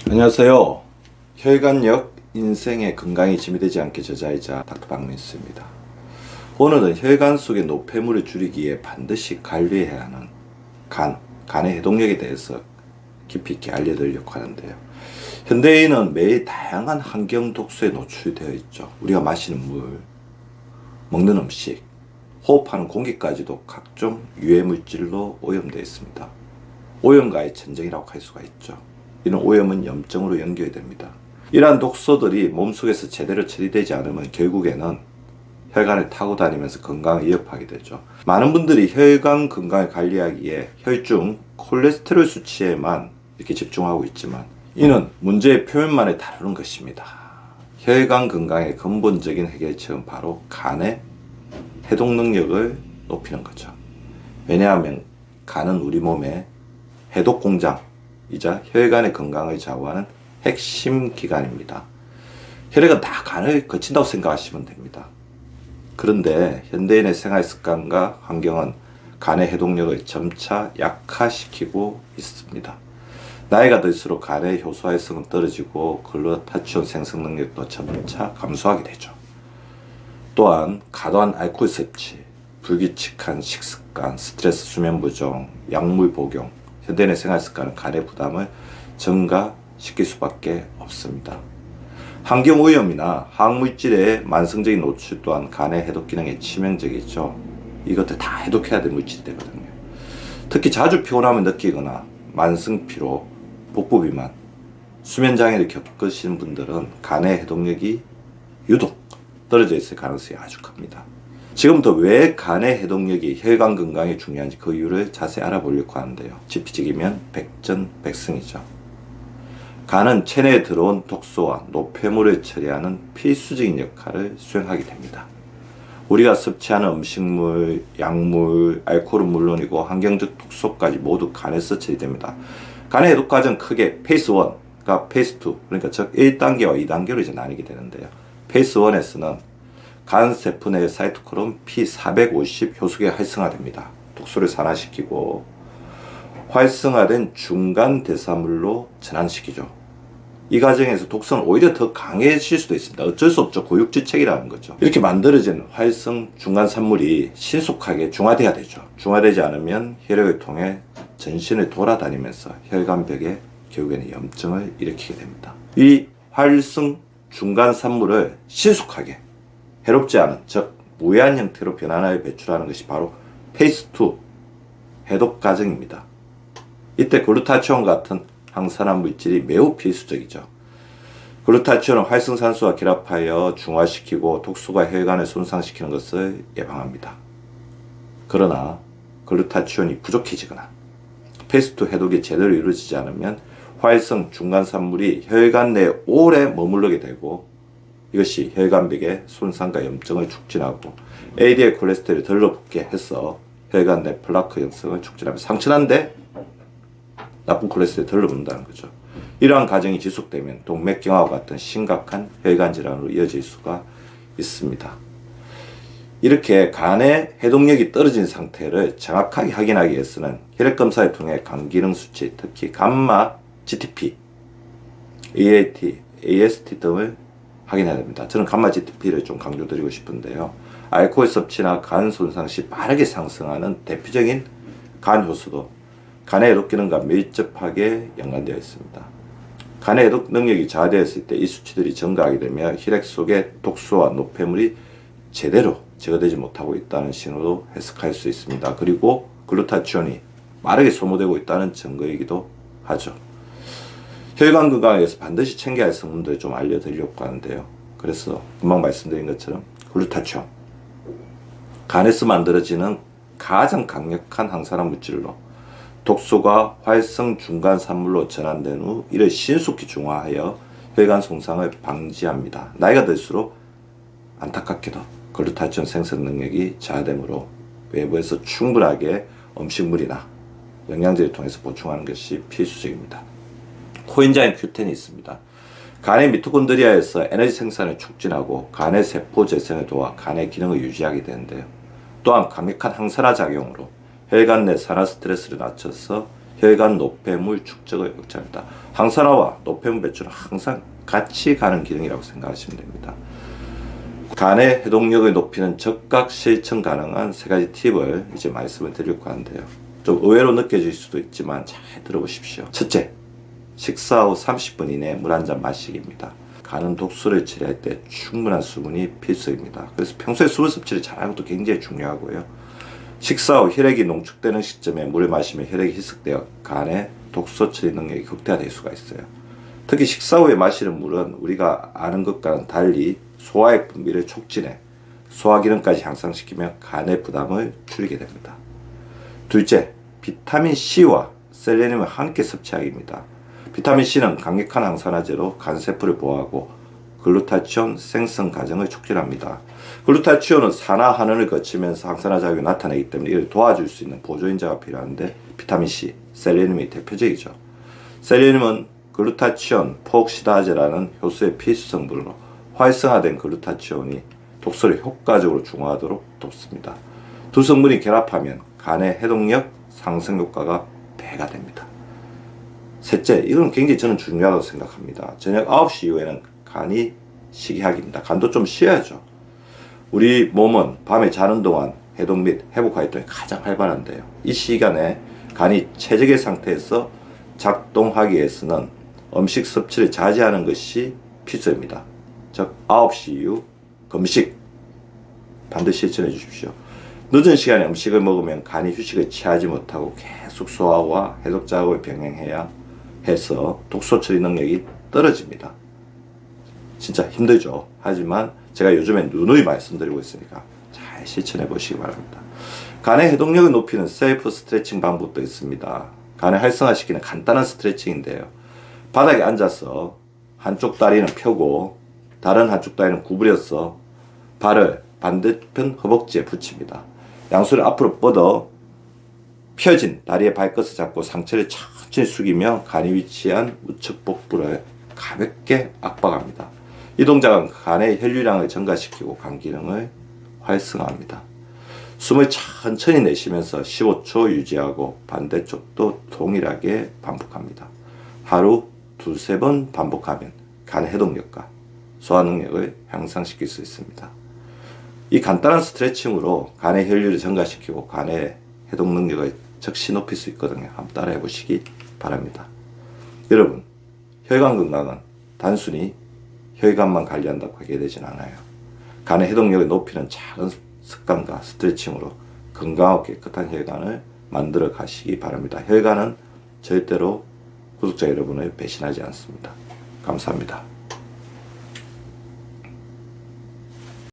안녕하세요. 혈관력 인생의 건강이 침해되지 않게 저자이자 닥터 박민수입니다. 오늘은 혈관 속의 노폐물을 줄이기 위해 반드시 관리해야 하는 간의 해독력에 대해서 깊이 있게 알려드리려고 하는데요. 현대인은 매일 다양한 환경 독소에 노출되어 있죠. 우리가 마시는 물, 먹는 음식, 호흡하는 공기까지도 각종 유해물질로 오염되어 있습니다. 오염과의 전쟁이라고 할 수가 있죠. 이런 오염은 염증으로 연결됩니다. 이러한 독소들이 몸속에서 제대로 처리되지 않으면 결국에는 혈관을 타고 다니면서 건강을 위협하게 되죠. 많은 분들이 혈관 건강을 관리하기 위해 혈중 콜레스테롤 수치에만 이렇게 집중하고 있지만 이는 문제의 표면만을 다루는 것입니다. 혈관 건강의 근본적인 해결책은 바로 간의 해독 능력을 높이는 거죠. 왜냐하면 간은 우리 몸의 해독 공장이자 혈관의 건강을 좌우하는 핵심 기관입니다. 혈액은 다 간을 거친다고 생각하시면 됩니다. 그런데 현대인의 생활 습관과 환경은 간의 해독력을 점차 약화시키고 있습니다. 나이가 들수록 간의 효소 활성은 떨어지고 글루타치온 생성 능력도 점차 감소하게 되죠. 또한 과도한 알코올 섭취, 불규칙한 식습관, 스트레스, 수면 부정, 약물 복용, 현대인의 생활 습관은 간의 부담을 증가시킬 수밖에 없습니다. 환경 오염이나 화학물질의 만성적인 노출 또한 간의 해독 기능에 치명적이죠. 이것들 다 해독해야 될 물질이 되거든요. 특히 자주 피곤함을 느끼거나 만성 피로, 복부 비만, 수면 장애를 겪으시는 분들은 간의 해독력이 유독 떨어져 있을 가능성이 아주 큽니다. 지금부터 왜 간의 해독력이 혈관 건강에 중요한지 그 이유를 자세히 알아보려고 하는데요. 지피지기면 백전백승이죠. 간은 체내에 들어온 독소와 노폐물을 처리하는 필수적인 역할을 수행하게 됩니다. 우리가 섭취하는 음식물, 약물, 알코올은 물론이고 환경적 독소까지 모두 간에서 처리됩니다. 간의 해독 과정 크게 페이스 1과 페이스 2, 그러니까 즉 1단계와 2단계로 이제 나뉘게 되는데요. 페이스 1에서는 간 세포 내의 사이토크롬 P450 효소가 활성화됩니다. 독소를 산화시키고 활성화된 중간 대사물로 전환시키죠. 이 과정에서 독소는 오히려 더 강해질 수도 있습니다. 어쩔 수 없죠. 고육지책이라는 거죠. 이렇게 만들어진 활성 중간 산물이 신속하게 중화돼야 되죠. 중화되지 않으면 혈액을 통해 전신을 돌아다니면서 혈관벽에 결국에는 염증을 일으키게 됩니다. 이 활성 중간 산물을 신속하게 해롭지 않은, 즉 무해한 형태로 변환하여 배출하는 것이 바로 페이스 2 해독 과정입니다. 이때 글루타치온 같은 항산화 물질이 매우 필수적이죠. 글루타치온은 활성산소와 결합하여 중화시키고 독소가 혈관을 손상시키는 것을 예방합니다. 그러나 글루타치온이 부족해지거나 페이스 2 해독이 제대로 이루어지지 않으면 활성 중간산물이 혈관 내에 오래 머무르게 되고 이것이 혈관벽의 손상과 염증을 촉진하고 LDL 콜레스테롤이 덜러 붙게 해서 혈관 내 플라크 형성을 촉진하며 상처난데 나쁜 콜레스테롤이 덜러 붙는다는 거죠. 이러한 과정이 지속되면 동맥경화와 같은 심각한 혈관 질환으로 이어질 수가 있습니다. 이렇게 간의 해독력이 떨어진 상태를 정확하게 확인하기 위해서는 혈액검사를 통해 간 기능 수치, 특히 감마 GTP, AAT, AST 등을 확인해야 됩니다. 저는 감마 GTP를 좀 강조드리고 싶은데요. 알코올 섭취나 간 손상 시 빠르게 상승하는 대표적인 간 효소도 간의 해독 기능과 밀접하게 연관되어 있습니다. 간의 해독 능력이 저하되었을 때 이 수치들이 증가하게 되면 혈액 속의 독소와 노폐물이 제대로 제거되지 못하고 있다는 신호로 해석할 수 있습니다. 그리고 글루타치온이 빠르게 소모되고 있다는 증거이기도 하죠. 혈관 건강에 대해서 반드시 챙겨야 할 성분들을 좀 알려드리려고 하는데요. 그래서 금방 말씀드린 것처럼 글루타치온, 간에서 만들어지는 가장 강력한 항산화 물질로 독소가 활성 중간 산물로 전환된 후 이를 신속히 중화하여 혈관 손상을 방지합니다. 나이가 들수록 안타깝게도 글루타치온 생성 능력이 저하되므로 외부에서 충분하게 음식물이나 영양제를 통해서 보충하는 것이 필수적입니다. 코엔자임 Q10이 있습니다. 간의 미토콘드리아에서 에너지 생산을 촉진하고 간의 세포 재생을 도와 간의 기능을 유지하게 되는데요. 또한 강력한 항산화 작용으로 혈관 내 산화 스트레스를 낮춰서 혈관 노폐물 축적을 억제합니다. 항산화와 노폐물 배출은 항상 같이 가는 기능이라고 생각하시면 됩니다. 간의 해독력을 높이는 적각 실천 가능한 3가지 팁을 이제 말씀을 드리려고 하는데요. 좀 의외로 느껴질 수도 있지만 잘 들어보십시오. 첫째, 식사 후 30분 이내에 물 한 잔 마시기입니다. 간은 독소를 처리할 때 충분한 수분이 필수입니다. 그래서 평소에 수분 섭취를 잘하는 것도 굉장히 중요하고요. 식사 후 혈액이 농축되는 시점에 물을 마시면 혈액이 희석되어 간의 독소 처리 능력이 극대화될 수가 있어요. 특히 식사 후에 마시는 물은 우리가 아는 것과는 달리 소화액 분비를 촉진해 소화기능까지 향상시키며 간의 부담을 줄이게 됩니다. 둘째, 비타민C와 셀레늄을 함께 섭취하기입니다. 비타민C는 강력한 항산화제로 간세포를 보호하고 글루타치온 생성 과정을 촉진합니다. 글루타치온은 산화 환원을 거치면서 항산화 작용이 나타나기 때문에 이를 도와줄 수 있는 보조인자가 필요한데 비타민C, 셀레늄이 대표적이죠. 셀레늄은 글루타치온 포옥시다제라는 효소의 필수 성분으로 활성화된 글루타치온이 독소를 효과적으로 중화하도록 돕습니다. 두 성분이 결합하면 간의 해독력 상승 효과가 배가 됩니다. 셋째, 이건 굉장히 저는 중요하다고 생각합니다. 저녁 9시 이후에는 간이 시기하기입니다. 간도 좀 쉬어야죠. 우리 몸은 밤에 자는 동안 해독 및 회복 활동이 가장 활발한데요. 이 시간에 간이 최적의 상태에서 작동하기 위해서는 음식 섭취를 자제하는 것이 필수입니다. 즉 9시 이후 금식 반드시 실천해 주십시오. 늦은 시간에 음식을 먹으면 간이 휴식을 취하지 못하고 계속 소화와 해독 작업을 병행해야 해서 독소 처리 능력이 떨어집니다. 진짜 힘들죠. 하지만 제가 요즘에 누누이 말씀드리고 있으니까 잘 실천해 보시기 바랍니다. 간의 해독력을 높이는 셀프 스트레칭 방법도 있습니다. 간을 활성화시키는 간단한 스트레칭인데요. 바닥에 앉아서 한쪽 다리는 펴고 다른 한쪽 다리는 구부려서 발을 반대편 허벅지에 붙입니다. 양손을 앞으로 뻗어 펴진 다리의 발끝을 잡고 상체를 천천히 숙이며 간이 위치한 우측 복부를 가볍게 압박합니다. 이 동작은 간의 혈류량을 증가시키고 간 기능을 활성화합니다. 숨을 천천히 내쉬면서 15초 유지하고 반대쪽도 동일하게 반복합니다. 하루 2-3번 반복하면 간 해독력과 소화 능력을 향상시킬 수 있습니다. 이 간단한 스트레칭으로 간의 혈류를 증가시키고 간의 해독 능력을 즉시 높일 수 있거든요. 한번 따라해 보시기 바랍니다. 여러분, 혈관 건강은 단순히 혈관만 관리한다고 하게 되진 않아요. 간의 해독력을 높이는 작은 습관과 스트레칭으로 건강하고 깨끗한 혈관을 만들어 가시기 바랍니다. 혈관은 절대로 구독자 여러분을 배신하지 않습니다. 감사합니다.